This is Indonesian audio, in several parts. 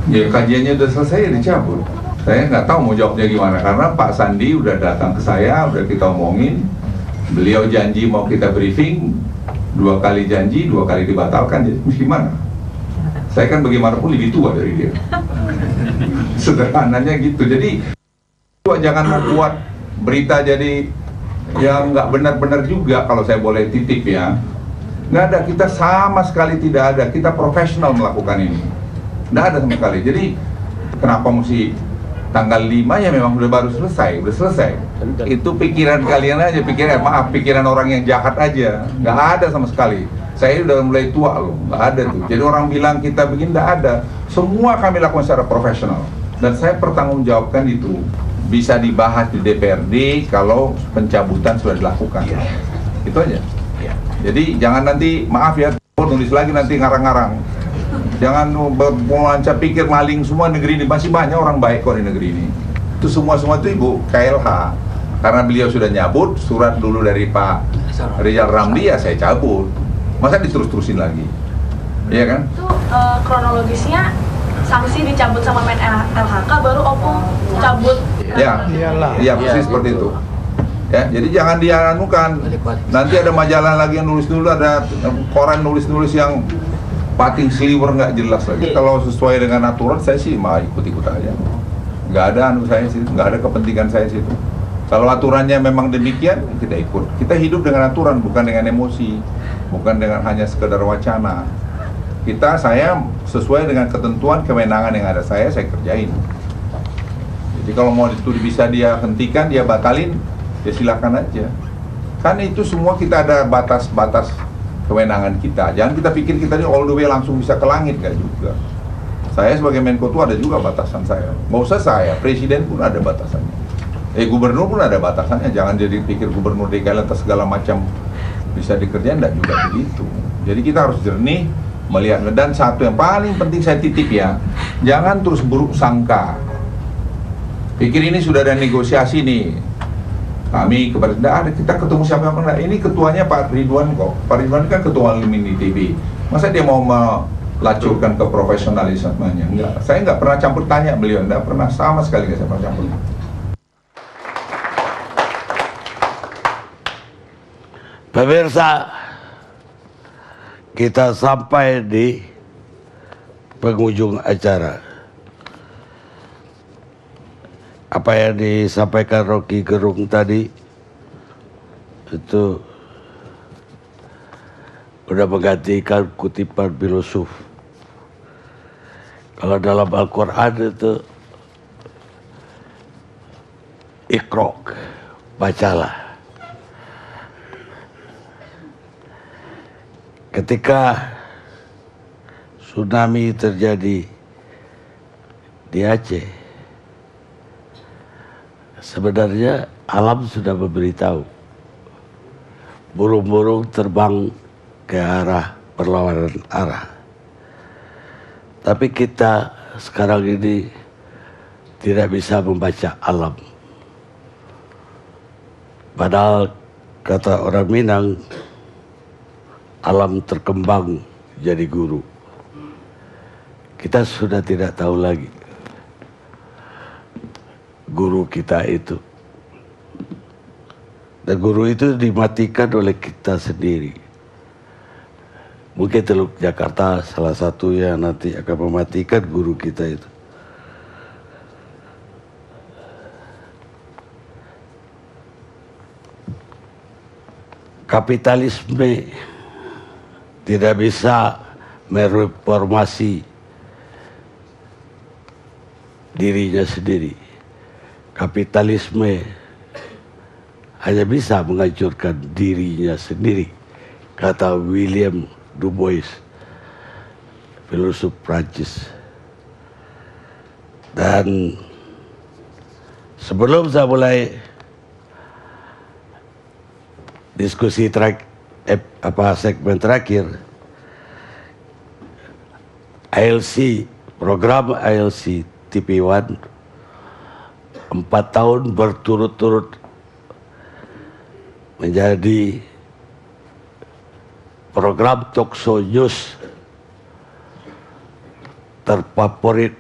Ya kajiannya udah selesai ya dicabut. Saya nggak tahu mau jawabnya gimana karena Pak Sandi udah datang ke saya, udah kita omongin. Beliau janji mau kita briefing, 2 kali janji, 2 kali dibatalkan. Jadi gimana? Saya kan bagaimanapun lebih tua dari dia. Sederhananya gitu. Jadi jangan membuat berita jadi yang nggak benar-benar juga, kalau saya boleh titip ya. Nggak ada, kita sama sekali tidak ada. Kita profesional melakukan ini. Nggak ada sama sekali. Jadi kenapa mesti tanggal 5 ya, memang udah baru selesai, udah selesai. Itu pikiran kalian aja, pikiran orang yang jahat aja. Nggak ada sama sekali. Saya udah mulai tua loh, nggak ada tuh. Jadi orang bilang kita begini, nggak ada. Semua kami lakukan secara profesional. Dan saya pertanggungjawabkan itu. Bisa dibahas di DPRD kalau pencabutan sudah dilakukan. Itu aja. Jadi jangan nanti, maaf ya, nulis lagi nanti ngarang-ngarang. Jangan berlancar pikir maling semua negeri ini. Masih banyak orang baik kok di negeri ini. Itu semua itu Ibu KLH. Karena beliau sudah nyabut surat dulu dari Pak Rizal Ramli, ya saya cabut. Masa diterus-terusin lagi? Iya kan? Itu kronologisnya sanksi dicabut sama Men LHK, baru Opung cabut. Ya, iya persis seperti itu. Ya, jadi jangan dianukan. Nanti ada majalah lagi yang nulis dulu, ada koran nulis yang pating sliwer nggak jelas lagi. Kalau sesuai dengan aturan, saya sih mau ikut-ikut aja. Nggak ada saya sih, nggak ada kepentingan saya situ. Kalau aturannya memang demikian, kita ikut. Kita hidup dengan aturan, bukan dengan emosi, bukan dengan hanya sekedar wacana. Saya sesuai dengan ketentuan kewenangan yang ada saya kerjain. Jadi kalau mau itu bisa dia hentikan, dia batalin, ya silakan aja. Kan itu semua kita ada batas-batas kewenangan kita. Jangan kita pikir kita ini all the way langsung bisa ke langit, gak juga. Saya sebagai Menko itu ada juga batasan saya. Nggak usah saya, presiden pun ada batasannya. Gubernur pun ada batasannya. Jangan jadi pikir gubernur DKI atas segala macam bisa dikerjain, enggak juga begitu. Jadi kita harus jernih melihat. Dan satu yang paling penting saya titip ya, jangan terus buruk sangka. Pikir ini sudah ada negosiasi nih, kami kepada ada, kita ketemu siapa enggak. Ini ketuanya Pak Ridwan kok. Pak Ridwan kan ketua Mini TV. Masa dia mau melacurkan ke profesionalismenya? Enggak. Saya enggak pernah campur tanya beliau, enggak pernah, sama sekali enggak saya pernah campur. Pemirsa, kita sampai di penghujung acara. Apa yang disampaikan Rocky Gerung tadi itu udah menggantikan kutipan filosof. Kalau dalam Al-Quran itu Iqra, bacalah. Ketika tsunami terjadi di Aceh, sebenarnya alam sudah memberitahu. Burung-burung terbang ke arah berlawanan arah. Tapi kita sekarang ini tidak bisa membaca alam. Padahal kata orang Minang, alam terkembang jadi guru. Kita sudah tidak tahu lagi guru kita itu. Dan guru itu dimatikan oleh kita sendiri. Mungkin Teluk Jakarta salah satu yang nanti akan mematikan guru kita itu. Kapitalisme tidak bisa mereformasi dirinya sendiri. Kapitalisme hanya bisa menghancurkan dirinya sendiri, kata William Du Bois, filosof Prancis. Dan sebelum saya mulai diskusi segmen terakhir, ALC, program ALC TV1 4 tahun berturut-turut menjadi program talk show news terfavorit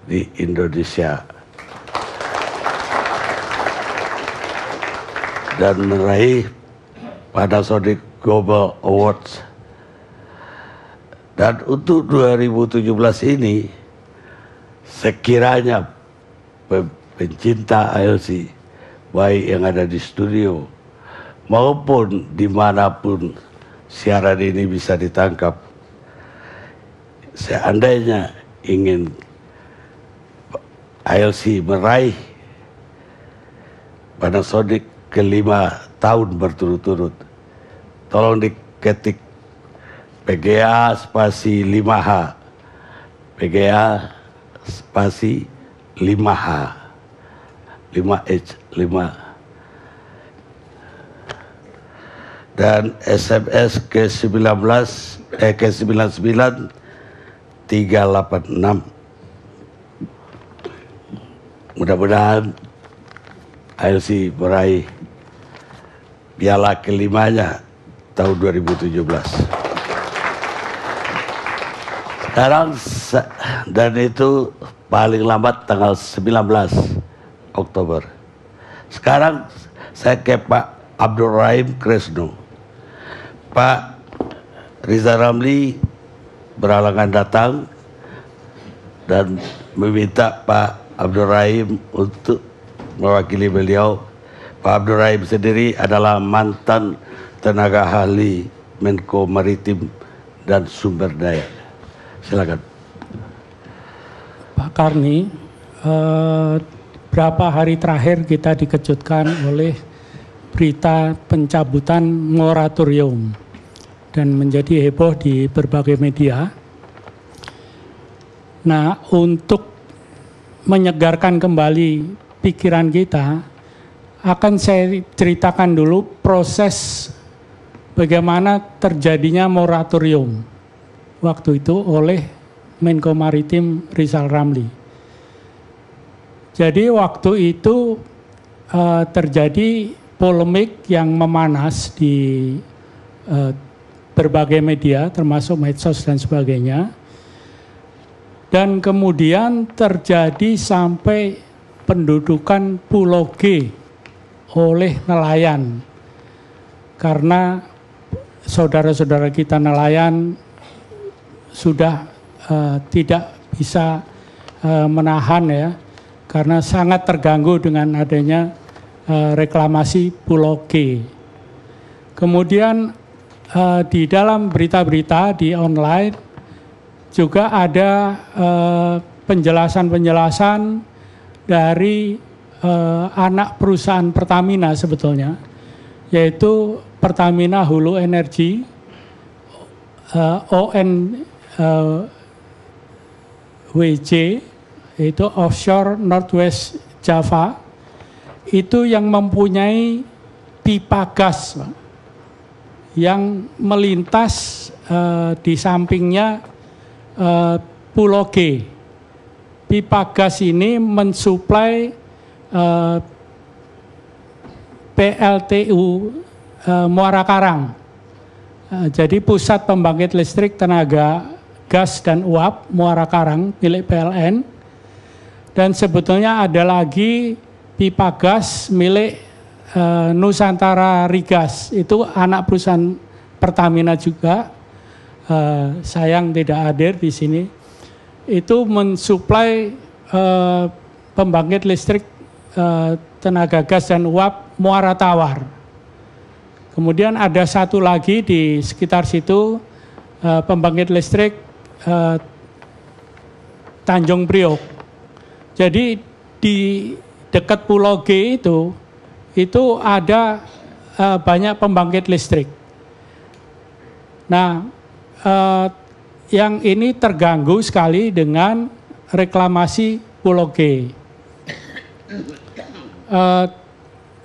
di Indonesia dan meraih Panasonic Global Awards. Dan untuk 2017 ini, sekiranya pencinta ALC, baik yang ada di studio maupun dimanapun siaran ini bisa ditangkap, seandainya ingin ALC meraih Panasonic ke-5 tahun berturut-turut, tolong diketik PGA spasi 5H, PGA spasi 5H, 5H, 5, dan SMS ke 99 386. Mudah-mudahan ALC meraih piala ke-5-nya tahun 2017. Sekarang dan itu paling lambat tanggal 19 Oktober. Sekarang saya ke Pak Abdul Rahim Kresno. Pak Riza Ramli berhalangan datang dan meminta Pak Abdul Rahim untuk mewakili beliau. Pak Abdul Rahim sendiri adalah mantan tenaga ahli Menko Maritim dan Sumber Daya. Silakan. Pak Karni, berapa hari terakhir kita dikejutkan oleh berita pencabutan moratorium dan menjadi heboh di berbagai media. Nah, untuk menyegarkan kembali pikiran kita, akan saya ceritakan dulu proses bagaimana terjadinya moratorium waktu itu oleh Menko Maritim Rizal Ramli. Jadi waktu itu terjadi polemik yang memanas di berbagai media, termasuk medsos dan sebagainya. Dan kemudian terjadi sampai pendudukan Pulau G oleh nelayan. Karena saudara-saudara kita nelayan sudah tidak bisa menahan ya, karena sangat terganggu dengan adanya reklamasi Pulau G. Kemudian di dalam berita-berita di online juga ada penjelasan-penjelasan dari anak perusahaan Pertamina sebetulnya, yaitu Pertamina Hulu Energy, ONWJ, itu Offshore Northwest Java, itu yang mempunyai pipa gas yang melintas di sampingnya Pulau G. Pipa gas ini mensuplai PLTU Muara Karang. Jadi pusat pembangkit listrik tenaga gas dan uap Muara Karang milik PLN. Dan sebetulnya ada lagi pipa gas milik Nusantara Rigas, itu anak perusahaan Pertamina juga. Sayang tidak hadir di sini. Itu mensuplai pembangkit listrik tenaga gas dan uap Muara Tawar. Kemudian ada satu lagi di sekitar situ, pembangkit listrik Tanjung Priok. Jadi di dekat Pulau G itu ada banyak pembangkit listrik. Nah, yang ini terganggu sekali dengan reklamasi Pulau G.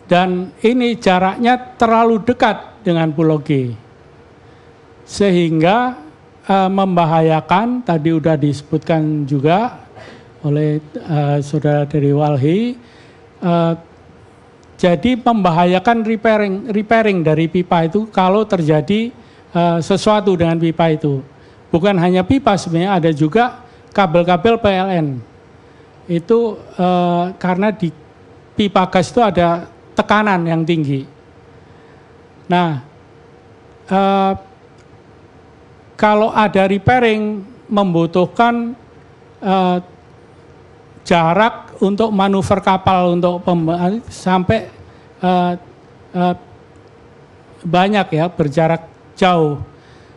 Dan ini jaraknya terlalu dekat dengan Pulau G. Sehingga membahayakan, tadi sudah disebutkan juga oleh saudara dari Walhi, jadi membahayakan repairing dari pipa itu kalau terjadi sesuatu dengan pipa itu. Bukan hanya pipa, sebenarnya ada juga kabel-kabel PLN. itu karena di pipa gas itu ada tekanan yang tinggi. Nah, kalau ada repairing membutuhkan jarak untuk manuver kapal untuk sampai banyak ya, berjarak jauh.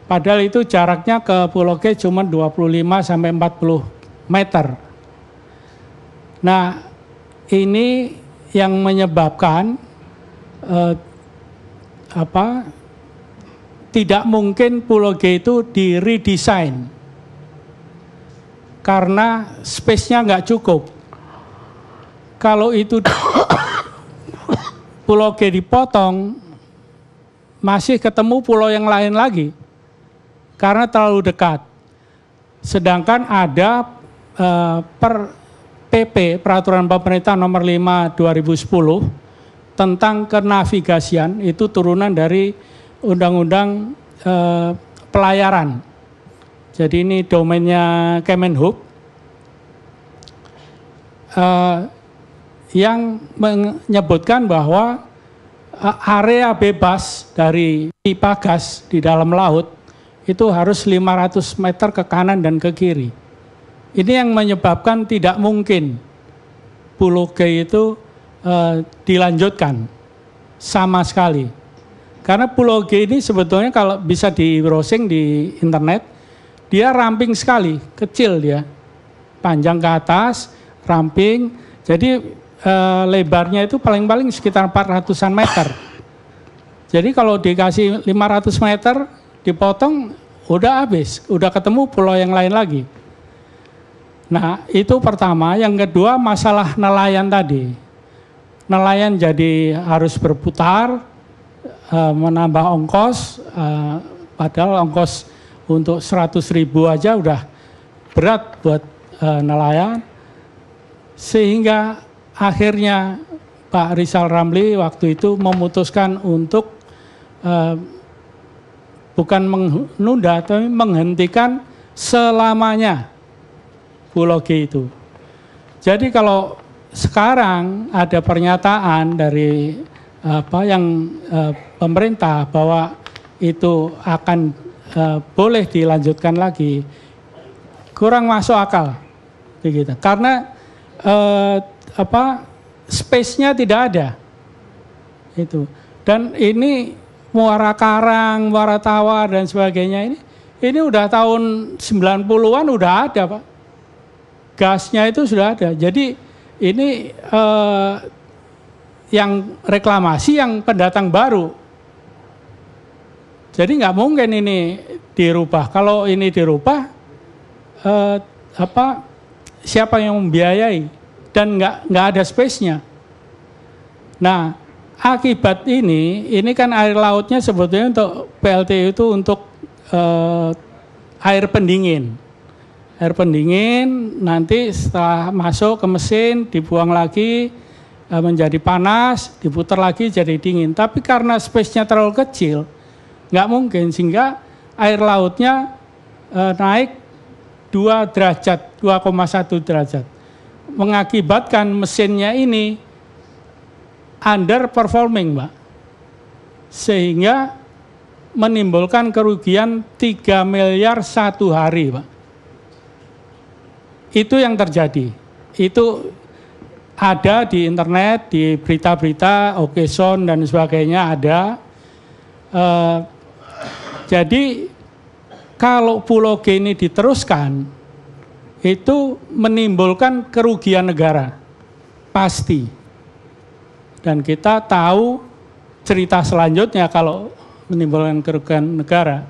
Padahal itu jaraknya ke Pulau G cuma 25 sampai 40 meter. Nah, ini yang menyebabkan tidak mungkin Pulau G itu di redesign karena space-nya nggak cukup. Kalau itu Pulau G dipotong, masih ketemu pulau yang lain lagi karena terlalu dekat. Sedangkan ada PP, Peraturan Pemerintah Nomor 5 2010 tentang kenavigasian, itu turunan dari Undang-Undang Pelayaran. Jadi ini domainnya Kemenhub yang menyebutkan bahwa area bebas dari pipa gas di dalam laut itu harus 500 meter ke kanan dan ke kiri. Ini yang menyebabkan tidak mungkin Pulau G itu dilanjutkan sama sekali. Karena Pulau G ini sebetulnya kalau bisa di browsing di internet, dia ramping sekali, kecil dia. Panjang ke atas, ramping, jadi lebarnya itu paling-paling sekitar 400-an meter. Jadi kalau dikasih 500 meter, dipotong, udah habis, udah ketemu pulau yang lain lagi. Nah, itu pertama. Yang kedua, masalah nelayan tadi. Nelayan jadi harus berputar, menambah ongkos, padahal ongkos untuk 100.000 aja udah berat buat nelayan. Sehingga akhirnya Pak Rizal Ramli waktu itu memutuskan untuk bukan menunda, tapi menghentikan selamanya Pulau G itu. Jadi kalau sekarang ada pernyataan dari pemerintah bahwa itu akan boleh dilanjutkan lagi, kurang masuk akal, begitu. Karena space-nya tidak ada, itu. Dan ini Muara Karang, Muara Tawar dan sebagainya ini udah tahun 90-an udah ada, Pak. Gasnya itu sudah ada. Jadi ini yang reklamasi yang pendatang baru. Jadi nggak mungkin ini dirubah. Kalau ini dirubah, siapa yang membiayai? Dan nggak ada space-nya. Nah, akibat ini kan air lautnya sebetulnya untuk PLTU itu untuk air pendingin. Air pendingin nanti setelah masuk ke mesin dibuang lagi menjadi panas, diputar lagi jadi dingin. Tapi karena space-nya terlalu kecil, nggak mungkin, sehingga air lautnya naik 2 derajat, 2,1 derajat. Mengakibatkan mesinnya ini underperforming, Mbak. Sehingga menimbulkan kerugian 3 miliar satu hari, Pak. Itu yang terjadi. Itu ada di internet, di berita-berita, Okeson dan sebagainya ada. Jadi kalau Pulau G ini diteruskan, itu menimbulkan kerugian negara, pasti. Dan kita tahu cerita selanjutnya kalau menimbulkan kerugian negara,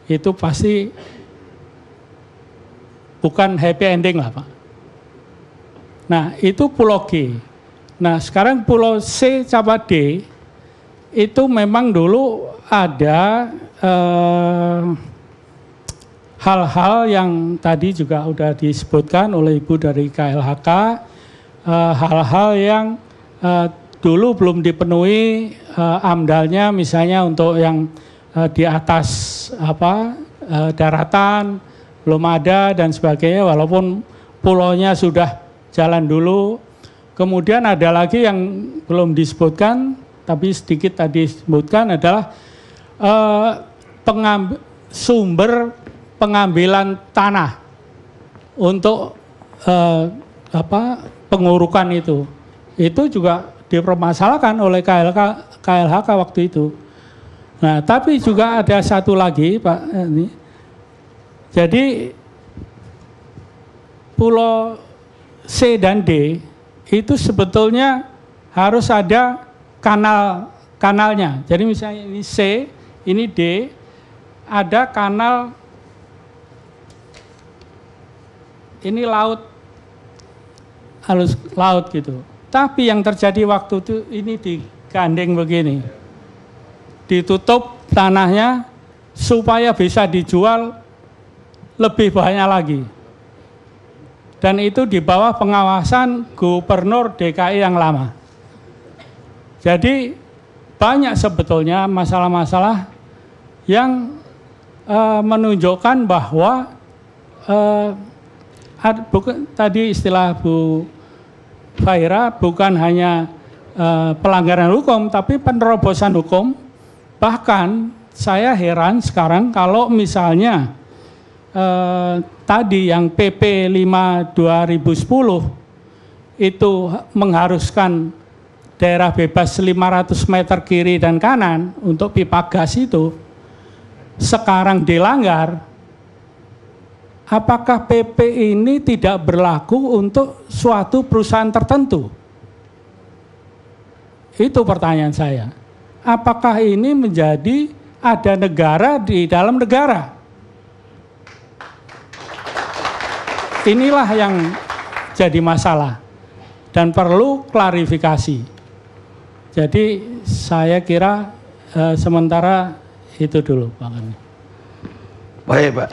itu pasti bukan happy ending lah, Pak. Nah, itu Pulau G. Nah, sekarang Pulau C sama D, itu memang dulu ada hal-hal yang tadi juga sudah disebutkan oleh Ibu dari KLHK, hal-hal yang dulu belum dipenuhi amdalnya, misalnya untuk yang di atas daratan belum ada dan sebagainya, walaupun pulaunya sudah jalan dulu. Kemudian ada lagi yang belum disebutkan, tapi sedikit tadi disebutkan adalah sumber pengambilan tanah untuk pengurukan itu juga dipermasalahkan oleh KLHK waktu itu. Nah, tapi juga ada satu lagi, Pak. Ini. Jadi Pulau C dan D itu sebetulnya harus ada kanalnya. Jadi misalnya ini C, ini D, ada kanal, ini laut, halus laut gitu. Tapi yang terjadi waktu itu ini digandeng begini, ditutup tanahnya supaya bisa dijual lebih banyak lagi. Dan itu di bawah pengawasan Gubernur DKI yang lama. Jadi banyak sebetulnya masalah-masalah yang menunjukkan bahwa tadi istilah Bu Faira bukan hanya pelanggaran hukum, tapi penerobosan hukum. Bahkan saya heran sekarang kalau misalnya tadi yang PP 5 2010 itu mengharuskan daerah bebas 500 meter kiri dan kanan untuk pipa gas itu, sekarang dilanggar. Apakah PP ini tidak berlaku untuk suatu perusahaan tertentu? Itu pertanyaan saya. Apakah ini menjadi ada negara di dalam negara? Inilah yang jadi masalah dan perlu klarifikasi. Jadi saya kira sementara itu dulu, Pak. Baik, Pak.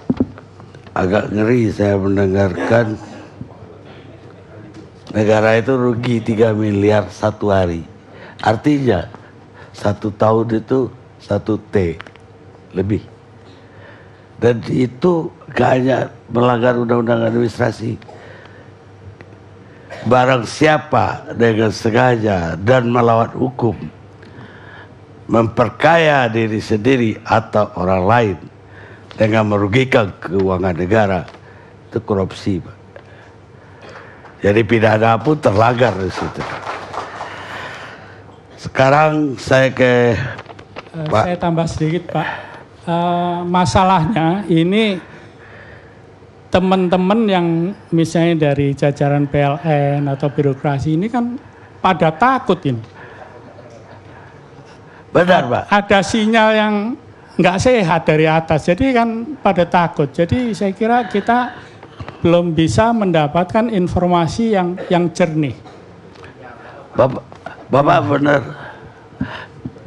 Agak ngeri saya mendengarkan negara itu rugi 3 miliar satu hari. Artinya 1 tahun itu 1 T lebih. Dan itu gak hanya melanggar undang-undang administrasi. Barang siapa dengan sengaja dan melawan hukum memperkaya diri sendiri atau orang lain dengan merugikan keuangan negara, itu korupsi, Pak. Jadi pidana pun terlanggar di situ. Sekarang saya ke Pak. Saya tambah sedikit, Pak. Masalahnya ini teman-teman yang misalnya dari jajaran PLN atau birokrasi ini kan pada takut ini. Benar, Pak. Ada sinyal yang nggak sehat dari atas, jadi kan pada takut. Jadi saya kira kita belum bisa mendapatkan informasi yang jernih. Bapak benar.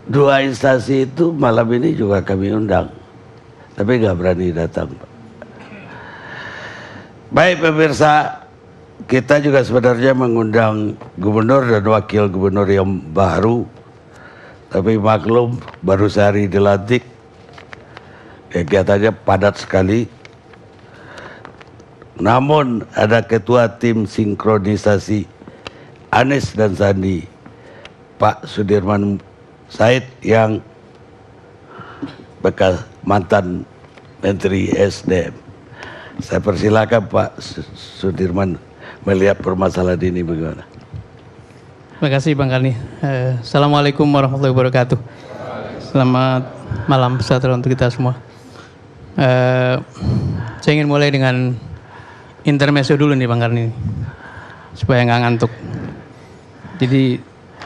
2 instansi itu malam ini juga kami undang, tapi nggak berani datang, Pak. Baik pemirsa, kita juga sebenarnya mengundang gubernur dan wakil gubernur yang baru, tapi maklum baru sehari dilantik. Kegiatannya padat sekali. Namun ada ketua tim sinkronisasi Anies dan Sandi, Pak Sudirman Said, yang bekas mantan Menteri SDM. Saya persilakan Pak Sudirman melihat permasalahan ini bagaimana. Terima kasih Bang Karni. Assalamualaikum warahmatullahi wabarakatuh. Selamat malam sejahtera untuk kita semua. Saya ingin mulai dengan intermezzo dulu nih Bang Karni, supaya nggak ngantuk. Jadi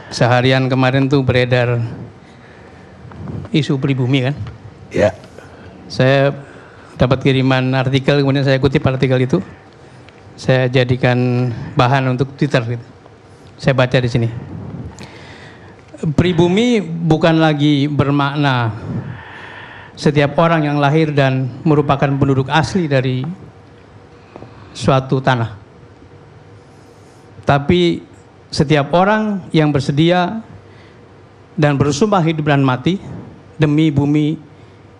seharian kemarin tuh beredar isu pribumi kan? Ya. Saya dapat kiriman artikel, kemudian saya kutip artikel itu, saya jadikan bahan untuk Twitter. Gitu. Saya baca di sini. Pribumi bukan lagi bermakna setiap orang yang lahir dan merupakan penduduk asli dari suatu tanah. Tapi setiap orang yang bersedia dan bersumpah hidup dan mati demi bumi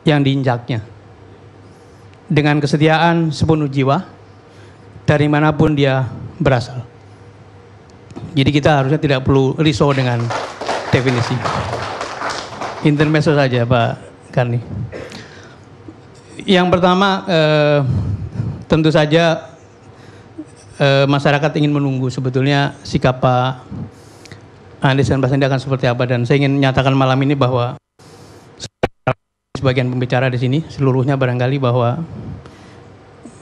yang diinjaknya. Dengan kesetiaan sepenuh jiwa dari manapun dia berasal. Jadi kita harusnya tidak perlu risau dengan definisi. Intermezzo saja Pak Karni. Yang pertama tentu saja masyarakat ingin menunggu sebetulnya sikap Pak Anies dan Pak Sandi akan seperti apa, dan saya ingin menyatakan malam ini bahwa sebagian pembicara di sini seluruhnya barangkali bahwa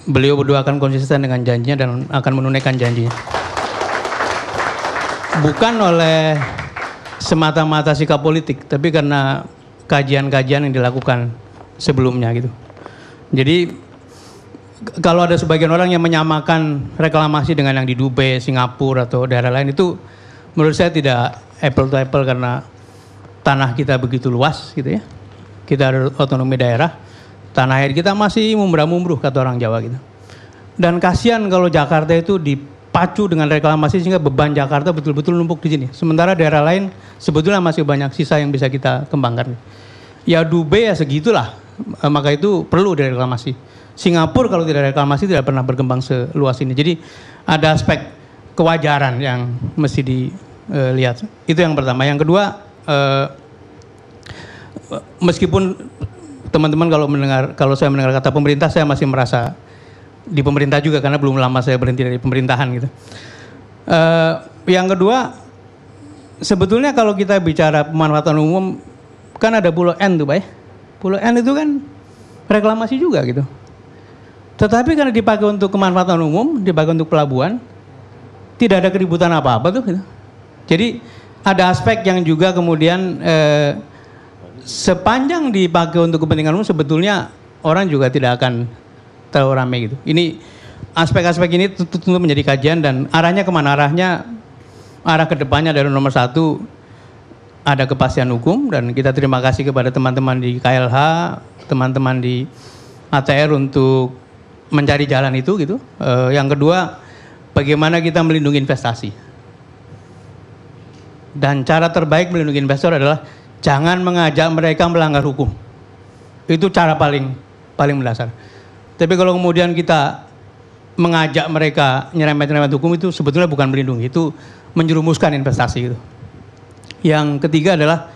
beliau berdua akan konsisten dengan janjinya dan akan menunaikan janjinya. Bukan oleh semata-mata sikap politik, tapi karena kajian-kajian yang dilakukan sebelumnya gitu. Jadi kalau ada sebagian orang yang menyamakan reklamasi dengan yang di Dubai, Singapura atau daerah lain, itu menurut saya tidak apple to apple karena tanah kita begitu luas gitu ya. Kita ada otonomi daerah, tanah air kita masih mumbrah-mumbruh kata orang Jawa gitu. Dan kasihan kalau Jakarta itu dipacu dengan reklamasi sehingga beban Jakarta betul-betul numpuk di sini. Sementara daerah lain sebetulnya masih banyak sisa yang bisa kita kembangkan. Ya Dubai ya segitulah, maka itu perlu direklamasi. Singapura kalau tidak reklamasi tidak pernah berkembang seluas ini. Jadi ada aspek kewajaran yang mesti dilihat. Itu yang pertama. Yang kedua, meskipun teman-teman kalau saya mendengar kata pemerintah, saya masih merasa di pemerintah juga karena belum lama saya berhenti dari pemerintahan gitu. Yang kedua, sebetulnya kalau kita bicara pemanfaatan umum kan ada Pulau N tuh Pak ya. Pulau N itu kan reklamasi juga gitu. Tetapi karena dipakai untuk kemanfaatan umum, dipakai untuk pelabuhan, tidak ada keributan apa-apa tuh gitu. Jadi ada aspek yang juga kemudian sepanjang dipakai untuk kepentingan umum sebetulnya orang juga tidak akan terlalu ramai gitu. Ini aspek-aspek ini tentu menjadi kajian dan arahnya kemana? Arah kedepannya dari nomor 1 ada kepastian hukum dan kita terima kasih kepada teman-teman di KLH, teman-teman di ATR untuk mencari jalan itu gitu. Yang kedua, bagaimana kita melindungi investasi. Dan cara terbaik melindungi investor adalah jangan mengajak mereka melanggar hukum. Itu cara paling mendasar. Tapi kalau kemudian kita mengajak mereka nyerempet-nyerempet hukum, itu sebetulnya bukan melindungi, itu menjerumuskan investasi gitu. Yang ketiga adalah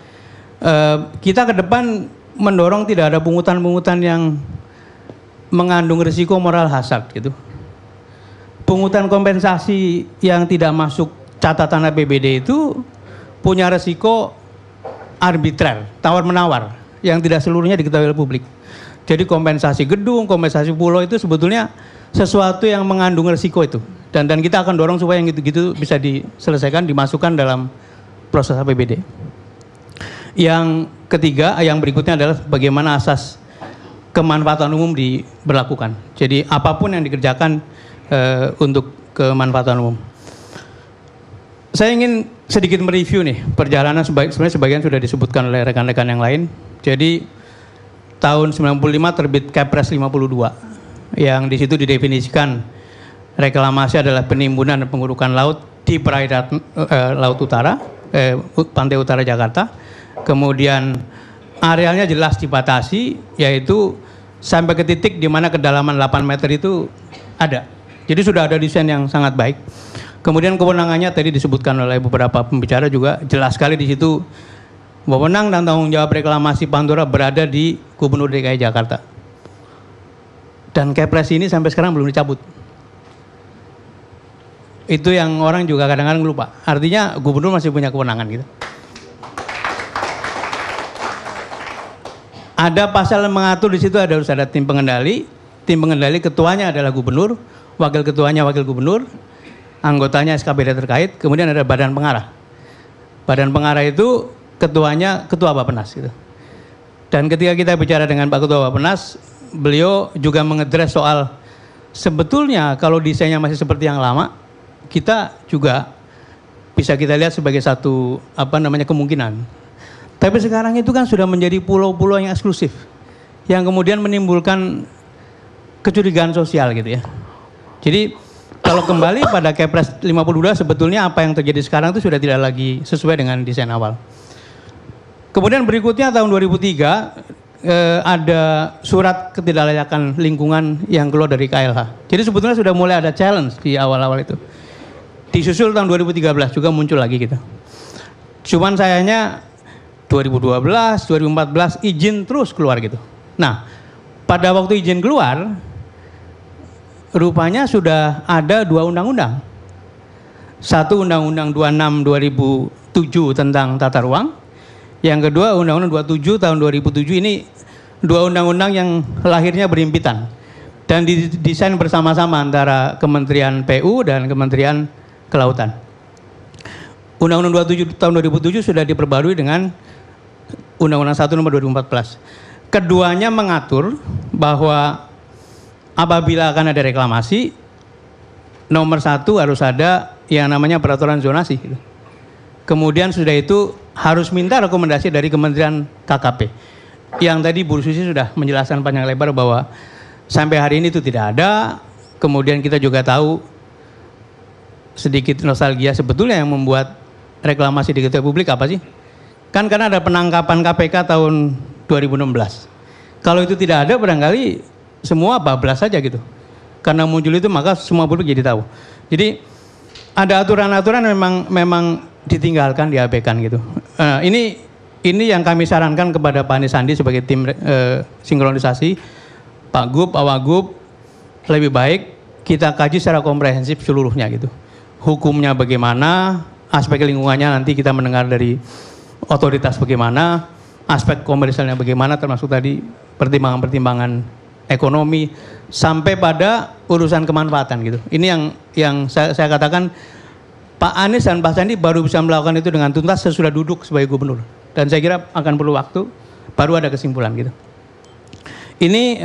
kita ke depan mendorong tidak ada pungutan-pungutan yang mengandung risiko moral hazard gitu. Pungutan kompensasi yang tidak masuk catatan APBD itu punya risiko arbitrer, tawar-menawar yang tidak seluruhnya diketahui oleh publik. Jadi kompensasi gedung, kompensasi pulau itu sebetulnya sesuatu yang mengandung risiko itu. Dan kita akan dorong supaya yang gitu-gitu bisa diselesaikan, dimasukkan dalam proses APBD. Yang ketiga, yang berikutnya adalah bagaimana asas kemanfaatan umum diberlakukan. Jadi apapun yang dikerjakan untuk kemanfaatan umum. Saya ingin sedikit mereview nih perjalanan, sebenarnya sebagian sudah disebutkan oleh rekan-rekan yang lain. Jadi tahun 95 terbit Kepres 52 yang di situ didefinisikan reklamasi adalah penimbunan dan pengurukan laut di perairan laut utara, pantai utara Jakarta. Kemudian arealnya jelas dibatasi, yaitu sampai ke titik di mana kedalaman 8 meter itu ada. Jadi sudah ada desain yang sangat baik. Kemudian kewenangannya tadi disebutkan oleh beberapa pembicara juga jelas sekali di situ. Wewenang dan tanggung jawab reklamasi Pantura berada di Gubernur DKI Jakarta. Dan Kepres ini sampai sekarang belum dicabut. Itu yang orang juga kadang-kadang lupa. Artinya Gubernur masih punya kewenangan gitu. Ada pasal yang mengatur di situ harus ada tim pengendali. Tim pengendali ketuanya adalah Gubernur, wakil ketuanya wakil Gubernur, anggotanya SKPD terkait, kemudian ada badan pengarah. Badan pengarah itu ketuanya Ketua Bappenas gitu. Dan ketika kita bicara dengan Pak Ketua Bappenas, beliau juga mengedres soal sebetulnya kalau desainnya masih seperti yang lama, kita juga bisa kita lihat sebagai satu kemungkinan. Tapi sekarang itu kan sudah menjadi pulau-pulau yang eksklusif, yang kemudian menimbulkan kecurigaan sosial gitu ya. Jadi kalau kembali pada Kepres 52 sebetulnya apa yang terjadi sekarang itu sudah tidak lagi sesuai dengan desain awal. Kemudian berikutnya tahun 2003 ada surat ketidaklayakan lingkungan yang keluar dari KLH. Jadi sebetulnya sudah mulai ada challenge di awal-awal itu. Disusul tahun 2013 juga muncul lagi gitu. Cuman sayangnya 2012, 2014 izin terus keluar gitu. Nah, pada waktu izin keluar, rupanya sudah ada 2 undang-undang. Satu Undang-Undang 26 2007 tentang tata ruang. Yang kedua Undang-Undang 27 tahun 2007. Ini 2 undang-undang yang lahirnya berimpitan. Dan didesain bersama-sama antara Kementerian PU dan Kementerian Kelautan. Undang-Undang 27 tahun 2007 sudah diperbarui dengan Undang-Undang 1 nomor 2014. Keduanya mengatur bahwa apabila akan ada reklamasi, nomor 1 harus ada yang namanya peraturan zonasi. Kemudian sudah itu harus minta rekomendasi dari Kementerian KKP. Yang tadi Bu Susi sudah menjelaskan panjang lebar bahwa sampai hari ini itu tidak ada. Kemudian kita juga tahu sedikit nostalgia sebetulnya yang membuat reklamasi diketahui publik apa sih? Kan karena ada penangkapan KPK tahun 2016. Kalau itu tidak ada barangkali semua bablas saja gitu. Karena muncul itu maka semua publik jadi tahu. Jadi ada aturan-aturan memang ditinggalkan, diabaikan gitu. Ini yang kami sarankan kepada Pak Anies Sandi sebagai tim sinkronisasi, Pak Gub, Pak Wagub, lebih baik kita kaji secara komprehensif seluruhnya gitu. Hukumnya bagaimana, aspek lingkungannya nanti kita mendengar dari otoritas bagaimana, aspek komersialnya bagaimana, termasuk tadi pertimbangan-pertimbangan ekonomi, sampai pada urusan kemanfaatan gitu. Ini yang saya katakan Pak Anies dan Pak Sandi baru bisa melakukan itu dengan tuntas sesudah duduk sebagai gubernur. Dan saya kira akan perlu waktu, baru ada kesimpulan gitu. Ini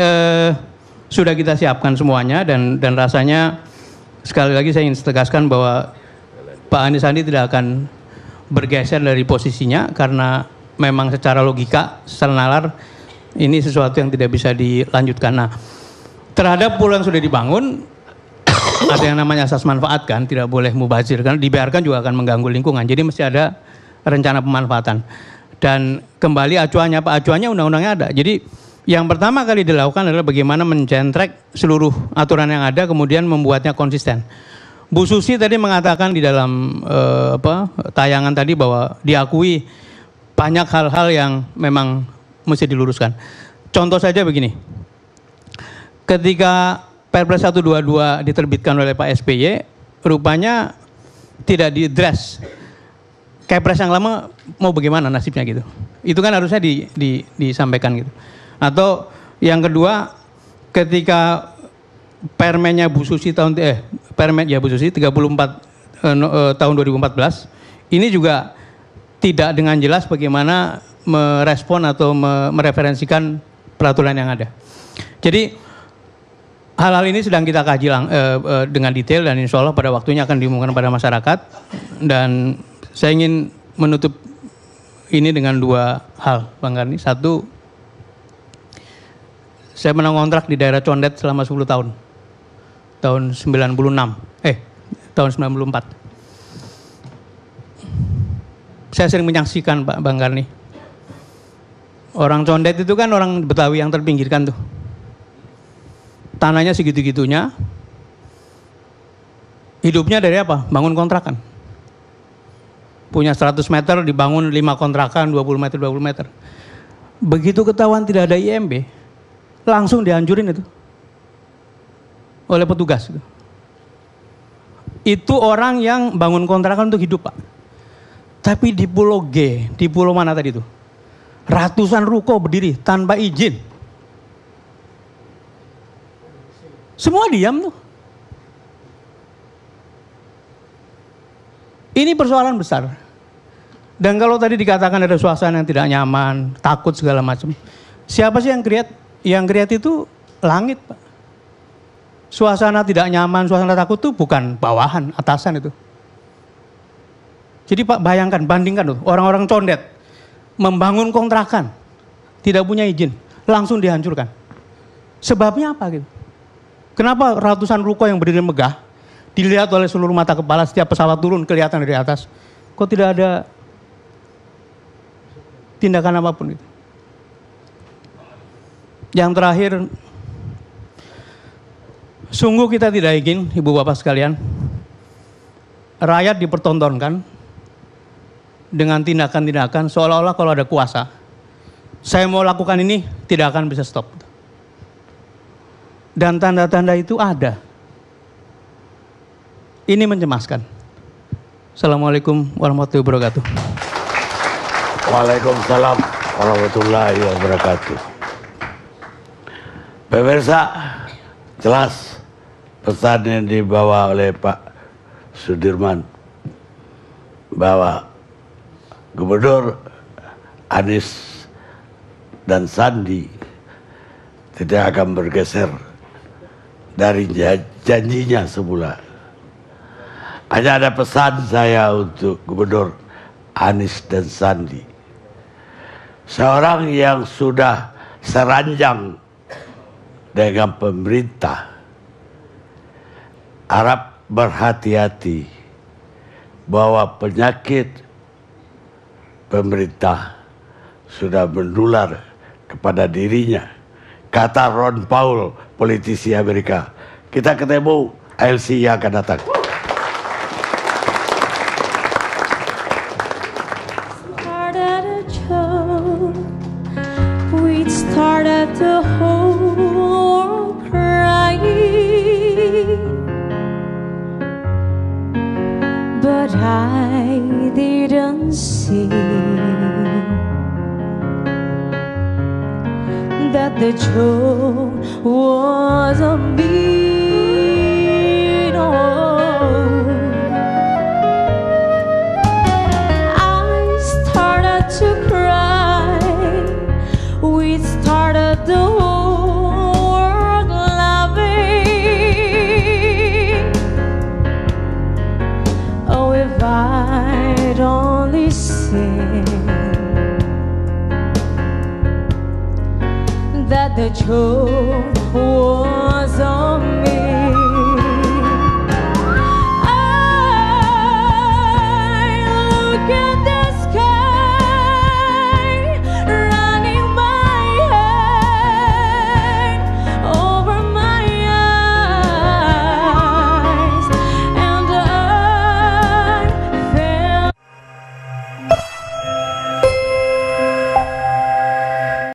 sudah kita siapkan semuanya dan rasanya sekali lagi saya ingin tegaskan bahwa Pak Anies Sandi tidak akan bergeser dari posisinya karena memang secara logika, secara nalar ini sesuatu yang tidak bisa dilanjutkan. Nah, terhadap pulau yang sudah dibangun ada yang namanya asas manfaat kan, tidak boleh mubazir karena dibiarkan juga akan mengganggu lingkungan. Jadi mesti ada rencana pemanfaatan. Dan kembali acuannya, Pak, acuannya undang-undangnya ada. Jadi yang pertama kali dilakukan adalah bagaimana mencentrek seluruh aturan yang ada kemudian membuatnya konsisten. Bu Susi tadi mengatakan di dalam tayangan tadi bahwa diakui banyak hal-hal yang memang mesti diluruskan. Contoh saja begini. Ketika Perpres 122 diterbitkan oleh Pak SBY, rupanya tidak diadres. Kepres yang lama mau bagaimana nasibnya gitu. Itu kan harusnya disampaikan gitu. Atau yang kedua, ketika permennya Bu Susi permen ya Bu Susi 34 tahun 2014 ini juga tidak dengan jelas bagaimana merespon atau mereferensikan peraturan yang ada. Jadi hal-hal ini sedang kita kaji dengan detail dan insya Allah pada waktunya akan diumumkan pada masyarakat. Dan saya ingin menutup ini dengan 2 hal, Bang Karni. Satu, saya pernah kontrak di daerah Condet selama 10 tahun. Tahun 96. Tahun 94. Saya sering menyaksikan Pak Bang Karni. Orang Condet itu kan orang Betawi yang terpinggirkan tuh. Tanahnya segitu-gitunya. Hidupnya dari apa? Bangun kontrakan. Punya 100 meter dibangun 5 kontrakan, 20 meter, 20 meter. Begitu ketahuan tidak ada IMB, langsung dihancurin itu oleh petugas. Itu orang yang bangun kontrakan untuk hidup, Pak. Tapi di Pulau G, di pulau mana tadi itu? Ratusan ruko berdiri tanpa izin. Semua diam tuh. Ini persoalan besar. Dan kalau tadi dikatakan ada suasana yang tidak nyaman, takut segala macam. Siapa sih yang create? Yang create itu langit, Pak. Suasana tidak nyaman, suasana takut itu bukan bawahan, atasan itu. Jadi Pak bayangkan, bandingkan tuh, orang-orang Condet membangun kontrakan, tidak punya izin, langsung dihancurkan. Sebabnya apa gitu? Kenapa ratusan ruko yang berdiri megah, dilihat oleh seluruh mata kepala, setiap pesawat turun kelihatan dari atas, kok tidak ada tindakan apapun itu? Yang terakhir, sungguh kita tidak ingin, Ibu Bapak sekalian, rakyat dipertontonkan dengan tindakan-tindakan seolah-olah kalau ada kuasa, saya mau lakukan ini tidak akan bisa stop. Dan tanda-tanda itu ada. Ini mencemaskan. Assalamualaikum warahmatullahi wabarakatuh. Waalaikumsalam warahmatullahi wabarakatuh. Pemirsa, jelas pesan yang dibawa oleh Pak Sudirman bahwa Gubernur Anies dan Sandi tidak akan bergeser dari janjinya semula. Hanya ada pesan saya untuk Gubernur Anies dan Sandi. Seorang yang sudah seranjang dengan pemerintah, harap berhati-hati bahwa penyakit pemerintah sudah menular kepada dirinya. Kata Ron Paul, politisi Amerika. Kita ketemu ALC yang akan datang. We started the whole world crying, but I didn't see that the joke was a me. No, I started to cry. We started the whole world laughing. Oh, if I'd only seen that the joke was on me.